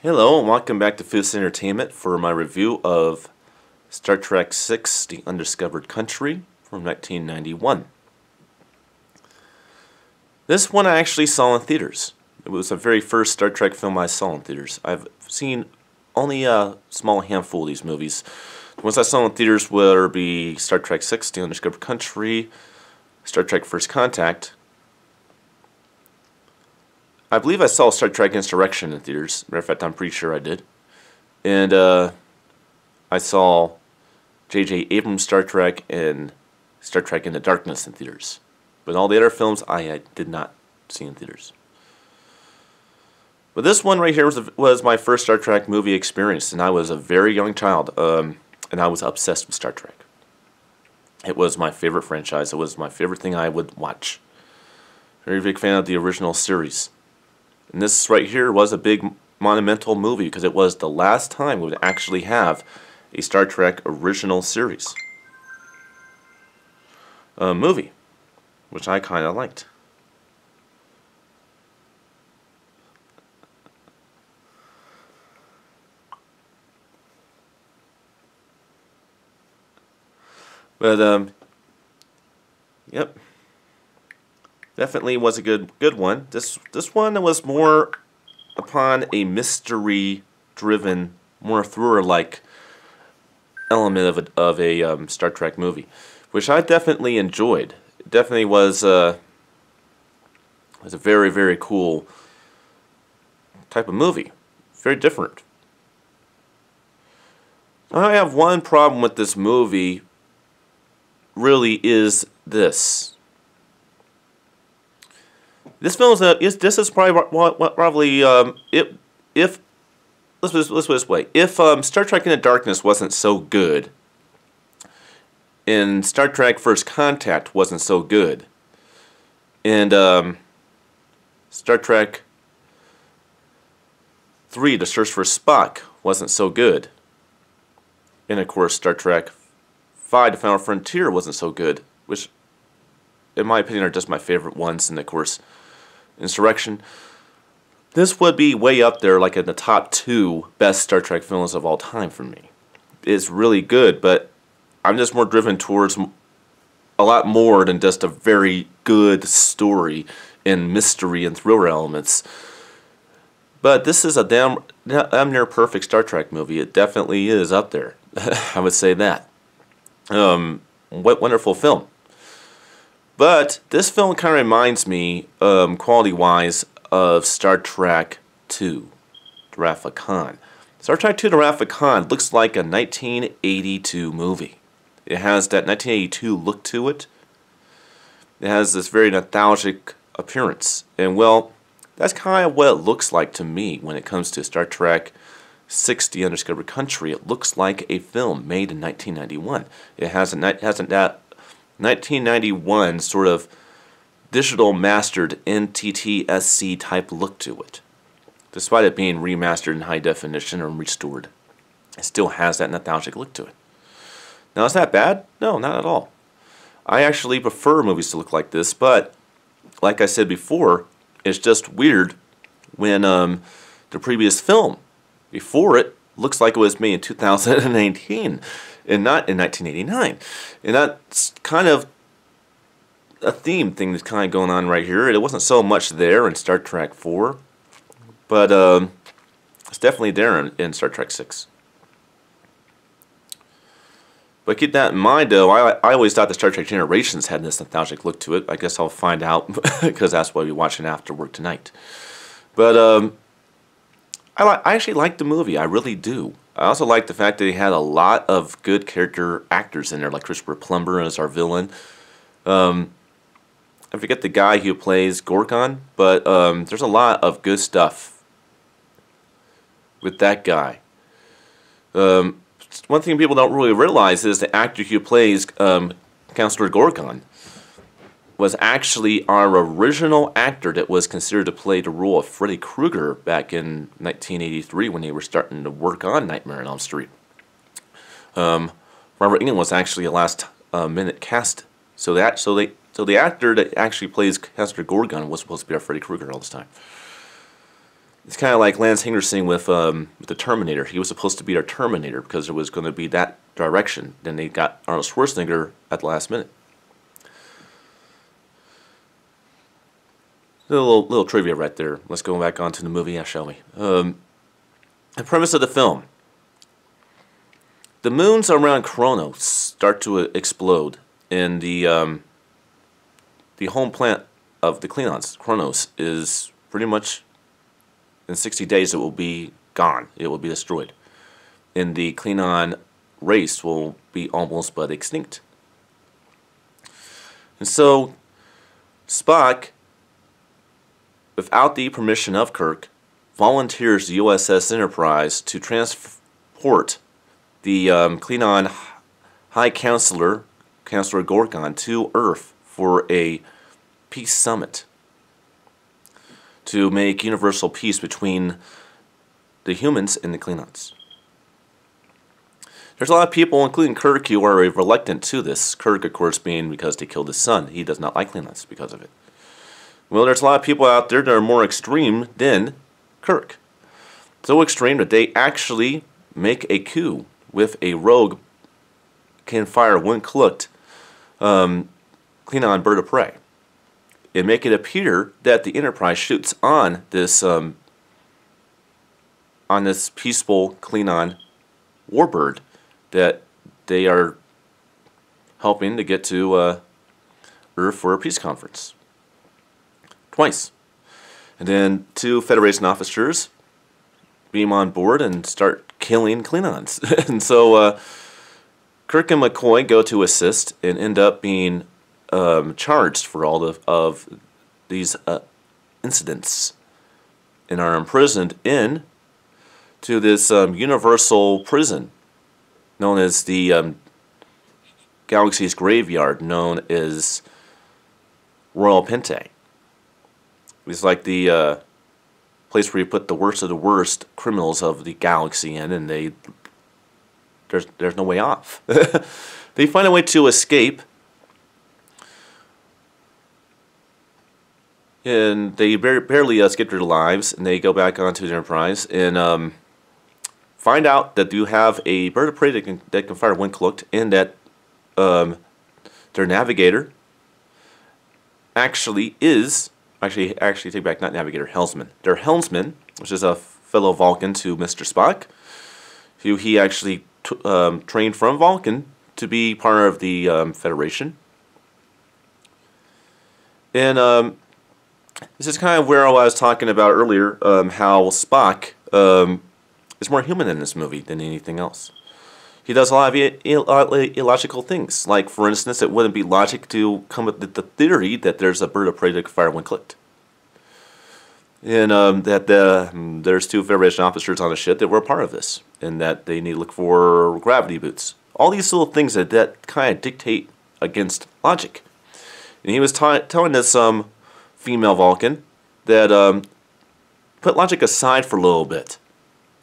Hello and welcome back to Foods Entertainment for my review of Star Trek VI: The Undiscovered Country from 1991. This one I actually saw in theaters. It was the very first Star Trek film I saw in theaters. I've seen only a small handful of these movies. The ones I saw in theaters would be Star Trek VI: The Undiscovered Country, Star Trek First Contact. I believe I saw Star Trek Insurrection in theaters. Matter of fact, I'm pretty sure I did. And I saw J.J. Abrams' Star Trek and Star Trek Into Darkness in theaters. But all the other films I did not see in theaters. But this one right here was my first Star Trek movie experience, and I was a very young child, and I was obsessed with Star Trek. It was my favorite franchise. It was my favorite thing I would watch. Very big fan of the original series. And this right here was a big monumental movie because it was the last time we would actually have a Star Trek original series movie, which I kind of liked. But yep. Definitely was a good one. This one was more upon a mystery-driven, more thriller-like element of a Star Trek movie, which I definitely enjoyed. It definitely was a very, very cool type of movie. Very different. I have one problem with this movie. Really, is this. This film this is probably if let's put it this way, if Star Trek Into Darkness wasn't so good, and Star Trek First Contact wasn't so good, and Star Trek 3: The Search for Spock wasn't so good, and of course Star Trek 5: The Final Frontier wasn't so good, which in my opinion are just my favorite ones, and of course Insurrection. This would be way up there, like in the top 2 best Star Trek films of all time for me. It's really good, but I'm just more driven towards a lot more than just a very good story and mystery and thriller elements. But this is a damn near perfect Star Trek movie. It definitely is up there. I would say that. What wonderful film. But this film kind of reminds me, quality-wise, of Star Trek II: The Wrath of Khan. Star Trek II: The Wrath of Khan looks like a 1982 movie. It has that 1982 look to it. It has this very nostalgic appearance. And, well, that's kind of what it looks like to me when it comes to Star Trek VI: The Undiscovered Country. It looks like a film made in 1991. It has that 1991 sort of digital mastered NTSC type look to it. Despite it being remastered in high definition or restored, it still has that nostalgic look to it. Now, is that bad? No, not at all. I actually prefer movies to look like this, but like I said before, it's just weird when the previous film before it looks like it was made in 2018 and not in 1989. And that's kind of a theme thing that's kind of going on right here. It wasn't so much there in Star Trek 4, but it's definitely there in Star Trek 6. But keep that in mind, though. I always thought the Star Trek Generations had this nostalgic look to it. I guess I'll find out because that's what we'll be watching after work tonight. But I actually like the movie. I really do. I also like the fact that he had a lot of good character actors in there, like Christopher Plummer as our villain. I forget the guy who plays Gorgon, but there's a lot of good stuff with that guy. One thing people don't really realize is the actor who plays Counselor Gorgon was actually our original actor that was considered to play the role of Freddy Krueger back in 1983 when they were starting to work on Nightmare on Elm Street. Robert Englund was actually a last minute cast, so the actor that actually plays Counselor Gorgon was supposed to be our Freddy Krueger all this time. It's kind of like Lance Henriksen with the Terminator. He was supposed to be our Terminator because it was going to be that direction. Then they got Arnold Schwarzenegger at the last minute. A little trivia right there. Let's go back onto the movie, shall we? The premise of the film. The moons around Kronos start to explode, and the home planet of the Klingons, Kronos, is pretty much, in 60 days it will be gone. It will be destroyed. And the Klingon race will be almost but extinct. And so, Spock, without the permission of Kirk, volunteers the USS Enterprise to transport the Klingon High Counselor, Counselor Gorgon, to Earth for a peace summit to make universal peace between the humans and the Klingons. There's a lot of people, including Kirk, who are reluctant to this. Kirk, of course, being because they killed his son. He does not like Klingons because of it. Well, there's a lot of people out there that are more extreme than Kirk. So extreme that they actually make a coup with a rogue, can fire one-clicked Klingon bird of prey, and make it appear that the Enterprise shoots on this peaceful Klingon warbird that they are helping to get to Earth for a peace conference. Twice. And then 2 Federation officers beam on board and start killing Klingons. And so Kirk and McCoy go to assist and end up being charged for all of these incidents, and are imprisoned in to this universal prison known as the Galaxy's Graveyard, known as Royal Pente. It's like the place where you put the worst of the worst criminals of the galaxy in, and there's no way off. They find a way to escape, and they barely escape their lives, and they go back onto the Enterprise and find out that you have a bird of prey that can fire one-clicked, and that their navigator actually take back, not navigator, helmsman. Their helmsman, which is a fellow Vulcan to Mr. Spock, who he actually trained from Vulcan to be part of the Federation. And this is kind of where I was talking about earlier, how Spock is more human in this movie than anything else. He does a lot of illogical things. Like, for instance, it wouldn't be logic to come up with the theory that there's a bird of prey that can fire when clicked. And that there's 2 Federation officers on a ship that were a part of this. And that they need to look for gravity boots. All these little things that kind of dictate against logic. And he was telling this female Vulcan that put logic aside for a little bit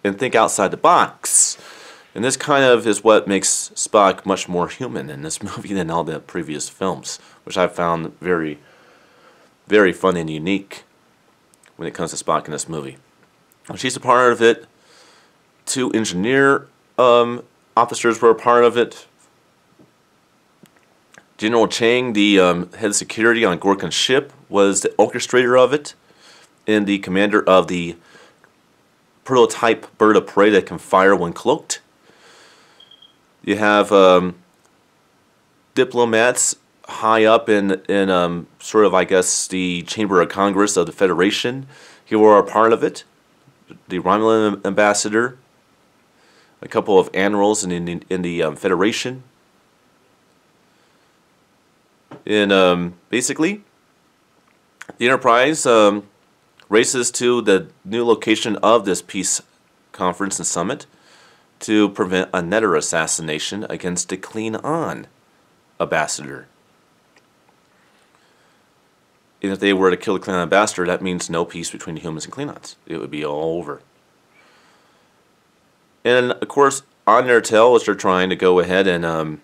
and think outside the box. And this kind of is what makes Spock much more human in this movie than all the previous films, which I found very, very fun and unique when it comes to Spock in this movie. She's a part of it. 2 engineer officers were a part of it. General Chang, the head of security on Gorkon's ship, was the orchestrator of it, and the commander of the prototype bird of prey that can fire when cloaked. You have diplomats high up in sort of, I guess, the Chamber of Congress of the Federation who are a part of it. The Romulan ambassador, a couple of admirals in the Federation. And basically, the Enterprise races to the new location of this peace conference and summit to prevent another assassination against the Klingon ambassador. And if they were to kill the Klingon ambassador, that means no peace between the humans and Klingons. It would be all over. And of course, on their tail, as they're trying to go ahead and,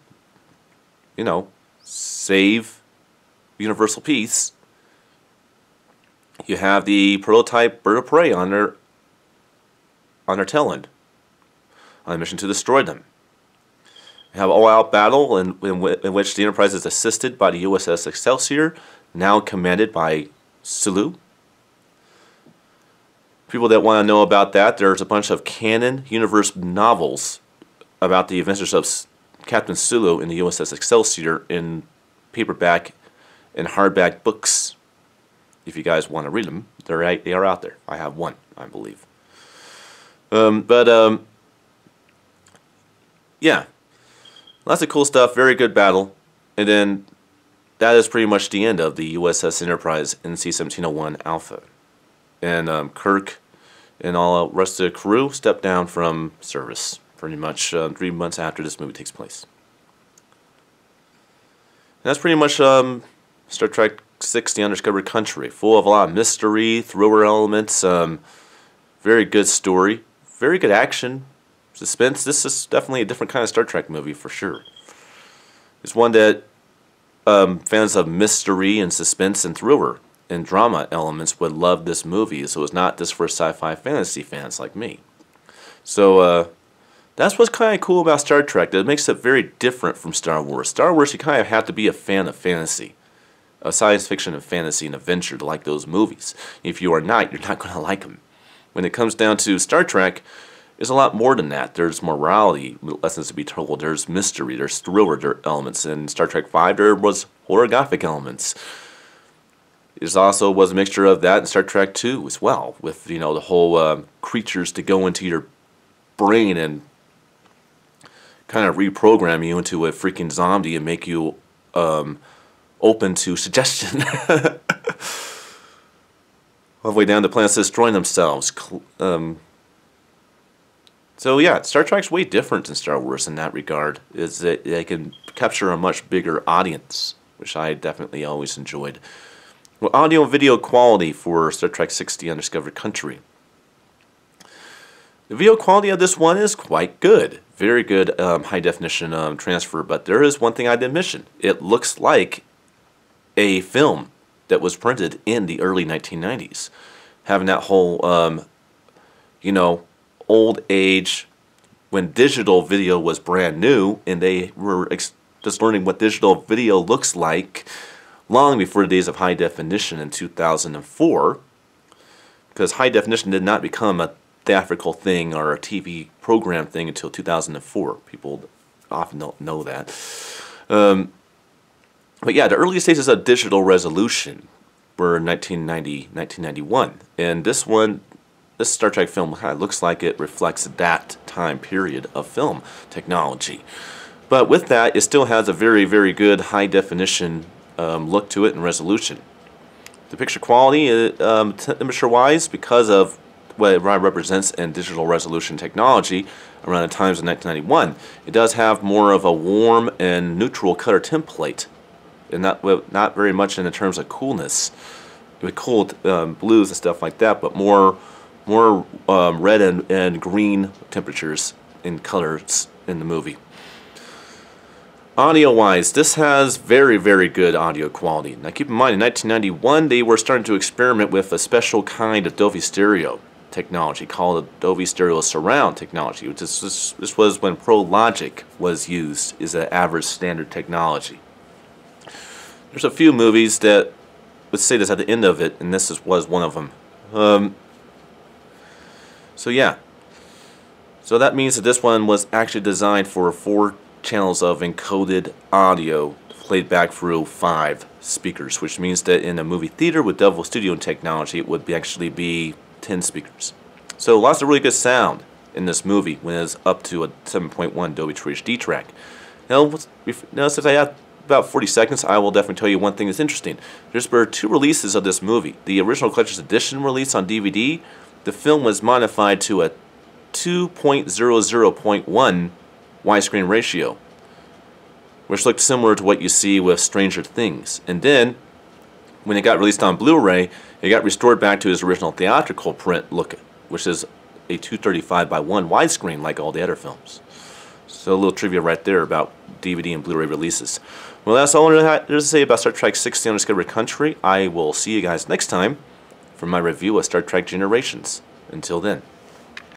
save universal peace, you have the prototype bird of prey on on their tail end, on a mission to destroy them. You have an all-out battle in which the Enterprise is assisted by the USS Excelsior, now commanded by Sulu. People that want to know about that, there's a bunch of canon universe novels about the adventures of Captain Sulu in the USS Excelsior in paperback and hardback books. If you guys want to read them, they are out there. I have one, I believe. Yeah. Lots of cool stuff, very good battle. And then that is pretty much the end of the USS Enterprise NC-1701 Alpha. And Kirk and all the rest of the crew stepped down from service pretty much 3 months after this movie takes place. And that's pretty much Star Trek VI: The Undiscovered Country. Full of a lot of mystery, thriller elements, very good story, very good action, suspense. This is definitely a different kind of Star Trek movie for sure. It's one that fans of mystery and suspense and thriller and drama elements would love this movie. So it's not just for sci-fi fantasy fans like me. So that's what's kind of cool about Star Trek. That it makes it very different from Star Wars. Star Wars, you kind of have to be a fan of fantasy, of science fiction and fantasy and adventure to like those movies. If you are not, you're not going to like them. When it comes down to Star Trek, it's a lot more than that. There's morality lessons to be told. There's mystery. There's thriller elements. In Star Trek V, there was horror-gothic elements. It also was a mixture of that in Star Trek II as well, with the whole creatures to go into your brain and kind of reprogram you into a freaking zombie and make you open to suggestion. All the way down to planets destroying themselves. So yeah, Star Trek's way different than Star Wars in that regard. Is that they can capture a much bigger audience, which I definitely always enjoyed. Well, audio and video quality for Star Trek VI: The Undiscovered Country. The video quality of this one is quite good. Very good high definition transfer, but there is one thing I did mention. It looks like a film that was printed in the early 1990s. Having that whole, old age, when digital video was brand new, and they were just learning what digital video looks like long before the days of high definition in 2004, because high definition did not become a theatrical thing or a TV program thing until 2004. People often don't know that. But yeah, the early stages of digital resolution were 1990, 1991, and this Star Trek film kind of looks like it reflects that time period of film technology. But with that, it still has a very, very good high definition look to it and resolution. The picture quality, temperature-wise, because of what it represents in digital resolution technology around the times of 1991, it does have more of a warm and neutral color template, and not very much in the terms of coolness. With cool blues and stuff like that, but more red and green temperatures in colors in the movie. Audio-wise, this has very, very good audio quality. Now keep in mind, in 1991, they were starting to experiment with a special kind of Dolby Stereo technology called Dolby Stereo Surround technology, which is, this was when Pro Logic was used as an average standard technology. There's a few movies that would say this at the end of it, and this was one of them. So yeah, so that means that this one was actually designed for 4 channels of encoded audio played back through 5 speakers, which means that in a movie theater with double studio technology, it would actually be 10 speakers. So lots of really good sound in this movie when it's up to a 7.1 Dolby True HD track. Now since I have about 40 seconds, I will definitely tell you one thing that's interesting. There's been 2 releases of this movie. The original collector's edition release on DVD, the film was modified to a 2.00.1 widescreen ratio, which looked similar to what you see with Stranger Things. And then, when it got released on Blu-ray, it got restored back to its original theatrical print look, which is a 235 by 1 widescreen like all the other films. So a little trivia right there about DVD and Blu-ray releases. Well, that's all there's to say about Star Trek VI: The Undiscovered Country. I will see you guys next time for my review of Star Trek Generations. Until then.